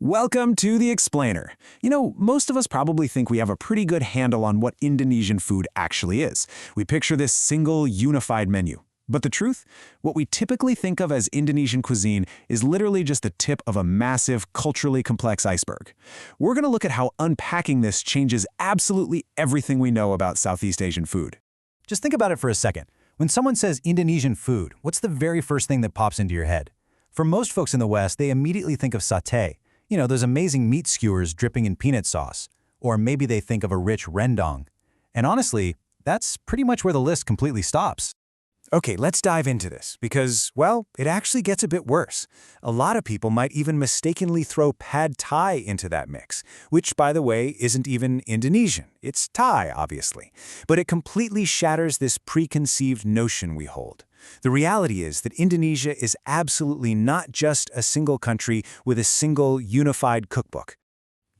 Welcome to The Explainer. Most of us probably think we have a pretty good handle on what Indonesian food actually is. We picture this single, unified menu. But the truth? What we typically think of as Indonesian cuisine is literally just the tip of a massive, culturally complex iceberg. We're going to look at how unpacking this changes absolutely everything we know about Southeast Asian food. Just think about it for a second. When someone says Indonesian food, what's the very first thing that pops into your head? For most folks in the West, they immediately think of satay. Those amazing meat skewers dripping in peanut sauce. Or maybe they think of a rich rendang. And honestly, that's pretty much where the list completely stops. Okay, let's dive into this because, well, it actually gets a bit worse. A lot of people might even mistakenly throw pad thai into that mix, which, by the way, isn't even Indonesian. It's Thai, obviously. But it completely shatters this preconceived notion we hold. The reality is that Indonesia is absolutely not just a single country with a single unified cookbook.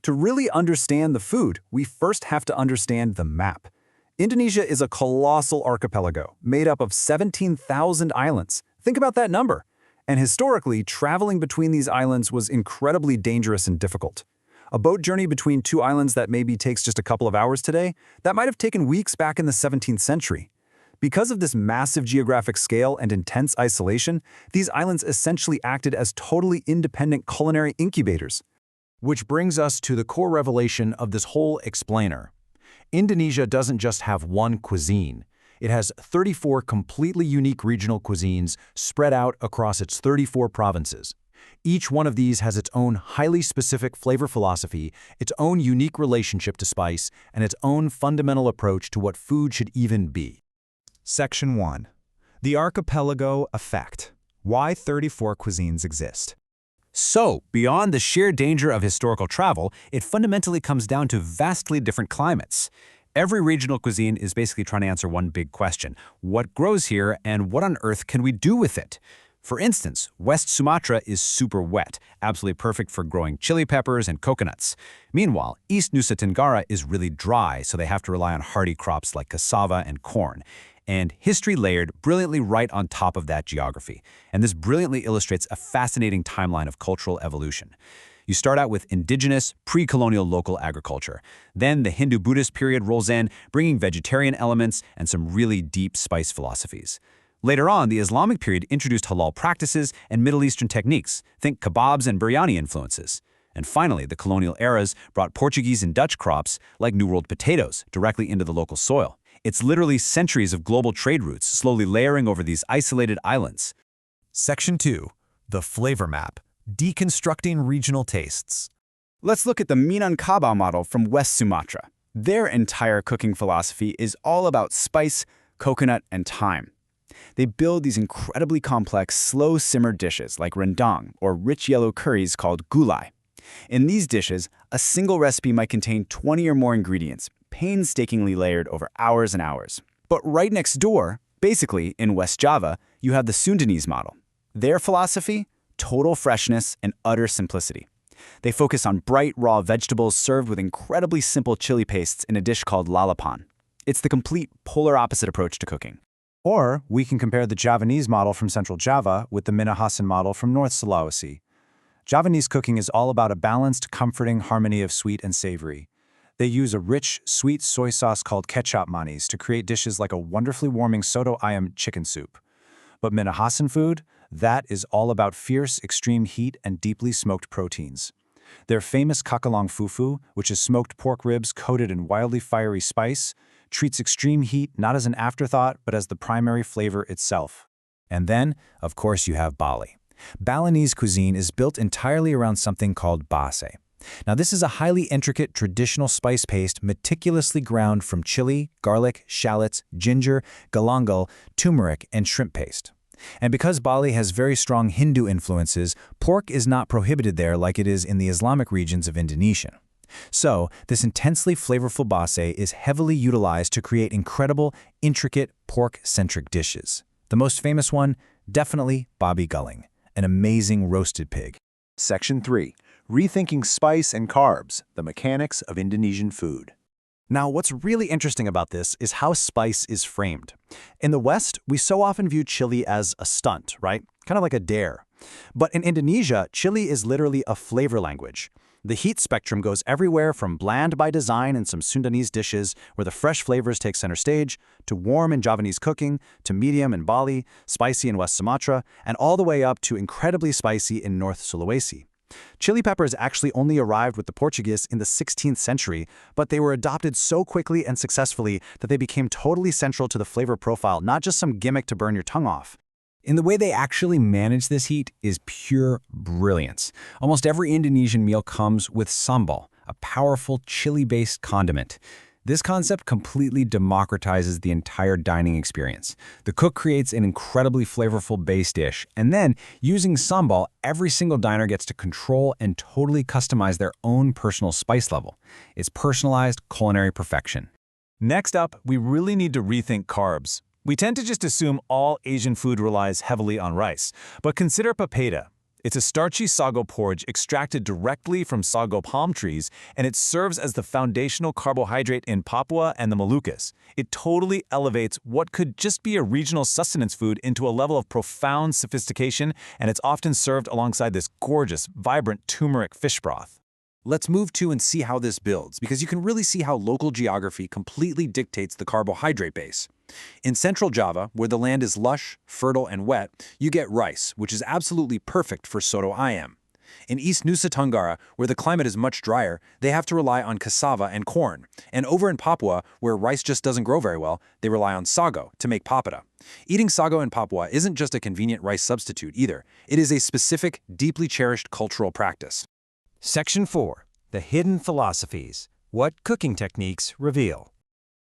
To really understand the food, we first have to understand the map. Indonesia is a colossal archipelago made up of 17,000 islands. Think about that number. And historically, traveling between these islands was incredibly dangerous and difficult. A boat journey between two islands that maybe takes just a couple of hours today, that might have taken weeks back in the 17th century. Because of this massive geographic scale and intense isolation, these islands essentially acted as totally independent culinary incubators. Which brings us to the core revelation of this whole explainer. Indonesia doesn't just have one cuisine. It has 34 completely unique regional cuisines spread out across its 34 provinces. Each one of these has its own highly specific flavor philosophy, its own unique relationship to spice, and its own fundamental approach to what food should even be. Section 1. The Archipelago Effect. Why 34 cuisines exist. So, beyond the sheer danger of historical travel, it fundamentally comes down to vastly different climates. Every regional cuisine is basically trying to answer one big question: what grows here and what on earth can we do with it? For instance, West Sumatra is super wet, absolutely perfect for growing chili peppers and coconuts. Meanwhile, East Nusa Tenggara is really dry, so they have to rely on hardy crops like cassava and corn. And history layered brilliantly right on top of that geography. And this brilliantly illustrates a fascinating timeline of cultural evolution. You start out with indigenous, pre-colonial local agriculture. Then the Hindu-Buddhist period rolls in, bringing vegetarian elements and some really deep spice philosophies. Later on, the Islamic period introduced halal practices and Middle Eastern techniques. Think kebabs and biryani influences. And finally, the colonial eras brought Portuguese and Dutch crops, like New World potatoes, directly into the local soil. It's literally centuries of global trade routes slowly layering over these isolated islands. Section 2. The Flavor Map. Deconstructing regional tastes. Let's look at the Minangkabau model from West Sumatra. Their entire cooking philosophy is all about spice, coconut, and thyme. They build these incredibly complex, slow-simmered dishes like rendang or rich yellow curries called gulai. In these dishes, a single recipe might contain 20 or more ingredients, painstakingly layered over hours and hours. But right next door, basically in West Java, you have the Sundanese model. Their philosophy? Total freshness and utter simplicity. They focus on bright, raw vegetables served with incredibly simple chili pastes in a dish called lalapan. It's the complete polar opposite approach to cooking. Or we can compare the Javanese model from Central Java with the Minahasan model from North Sulawesi. Javanese cooking is all about a balanced, comforting harmony of sweet and savory. They use a rich, sweet soy sauce called kecap manis to create dishes like a wonderfully warming soto ayam chicken soup. But Minahasan food, that is all about fierce, extreme heat and deeply smoked proteins. Their famous kakalang fufu, which is smoked pork ribs coated in wildly fiery spice, treats extreme heat not as an afterthought but as the primary flavor itself. And then, of course, you have Bali. Balinese cuisine is built entirely around something called base. Now, this is a highly intricate traditional spice paste meticulously ground from chili, garlic, shallots, ginger, galangal, turmeric, and shrimp paste. And because Bali has very strong Hindu influences, pork is not prohibited there like it is in the Islamic regions of Indonesia. So, this intensely flavorful base is heavily utilized to create incredible, intricate, pork-centric dishes. The most famous one, definitely babi guling, an amazing roasted pig. Section 3. Rethinking Spice and Carbs, the Mechanics of Indonesian Food. Now, what's really interesting about this is how spice is framed. In the West, we so often view chili as a stunt, right? Kind of like a dare. But in Indonesia, chili is literally a flavor language. The heat spectrum goes everywhere from bland by design in some Sundanese dishes, where the fresh flavors take center stage, to warm in Javanese cooking, to medium in Bali, spicy in West Sumatra, and all the way up to incredibly spicy in North Sulawesi. Chili peppers actually only arrived with the Portuguese in the 16th century, but they were adopted so quickly and successfully that they became totally central to the flavor profile, not just some gimmick to burn your tongue off. In the way they actually manage this heat is pure brilliance. Almost every Indonesian meal comes with sambal, a powerful chili-based condiment. This concept completely democratizes the entire dining experience. The cook creates an incredibly flavorful base dish, and then, using sambal, every single diner gets to control and totally customize their own personal spice level. It's personalized culinary perfection. Next up, we really need to rethink carbs. We tend to just assume all Asian food relies heavily on rice, but consider papeda. It's a starchy sago porridge extracted directly from sago palm trees, and it serves as the foundational carbohydrate in Papua and the Moluccas. It totally elevates what could just be a regional sustenance food into a level of profound sophistication, and it's often served alongside this gorgeous, vibrant turmeric fish broth. Let's move to and see how this builds, because you can really see how local geography completely dictates the carbohydrate base. In central Java, where the land is lush, fertile, and wet, you get rice, which is absolutely perfect for soto ayam. In East Nusa Tenggara, where the climate is much drier, they have to rely on cassava and corn. And over in Papua, where rice just doesn't grow very well, they rely on sago to make papeda. Eating sago in Papua isn't just a convenient rice substitute either. It is a specific, deeply cherished cultural practice. Section 4. The Hidden Philosophies. What Cooking Techniques Reveal.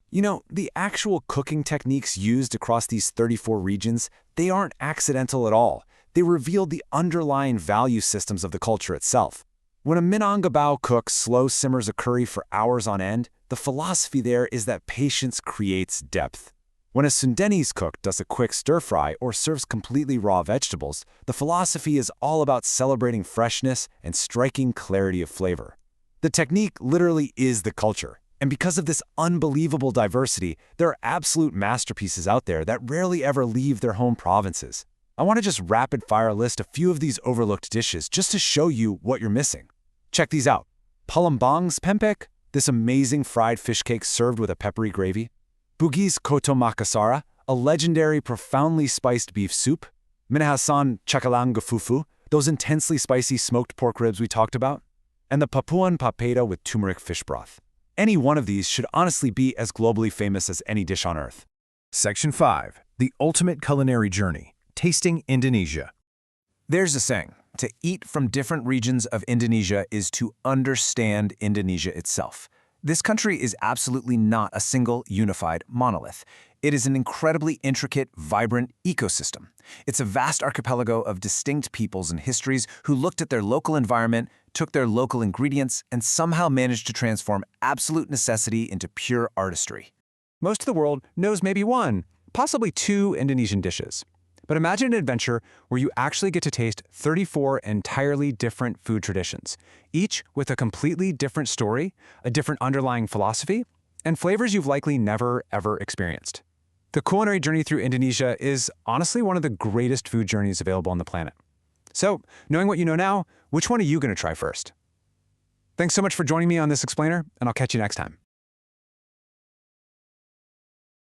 You know, the actual cooking techniques used across these 34 regions, they aren't accidental at all. They reveal the underlying value systems of the culture itself. When a Minangkabau cook slow simmers a curry for hours on end, the philosophy there is that patience creates depth. When a Sundanese cook does a quick stir-fry or serves completely raw vegetables, the philosophy is all about celebrating freshness and striking clarity of flavor. The technique literally is the culture. And because of this unbelievable diversity, there are absolute masterpieces out there that rarely ever leave their home provinces. I want to just rapid-fire list a few of these overlooked dishes just to show you what you're missing. Check these out. Palembang's pempek, this amazing fried fish cake served with a peppery gravy. Bugis Koto Makassara, a legendary profoundly spiced beef soup. Minahasan Cakalang Fufu, those intensely spicy smoked pork ribs we talked about. And the Papuan Papeda with turmeric fish broth. Any one of these should honestly be as globally famous as any dish on earth. Section 5. The Ultimate Culinary Journey. Tasting Indonesia. There's a saying, to eat from different regions of Indonesia is to understand Indonesia itself. This country is absolutely not a single, unified monolith. It is an incredibly intricate, vibrant ecosystem. It's a vast archipelago of distinct peoples and histories who looked at their local environment, took their local ingredients, and somehow managed to transform absolute necessity into pure artistry. Most of the world knows maybe one, possibly two Indonesian dishes. But imagine an adventure where you actually get to taste 34 entirely different food traditions, each with a completely different story, a different underlying philosophy, and flavors you've likely never, ever experienced. The culinary journey through Indonesia is honestly one of the greatest food journeys available on the planet. So, knowing what you know now, which one are you going to try first? Thanks so much for joining me on this explainer, and I'll catch you next time.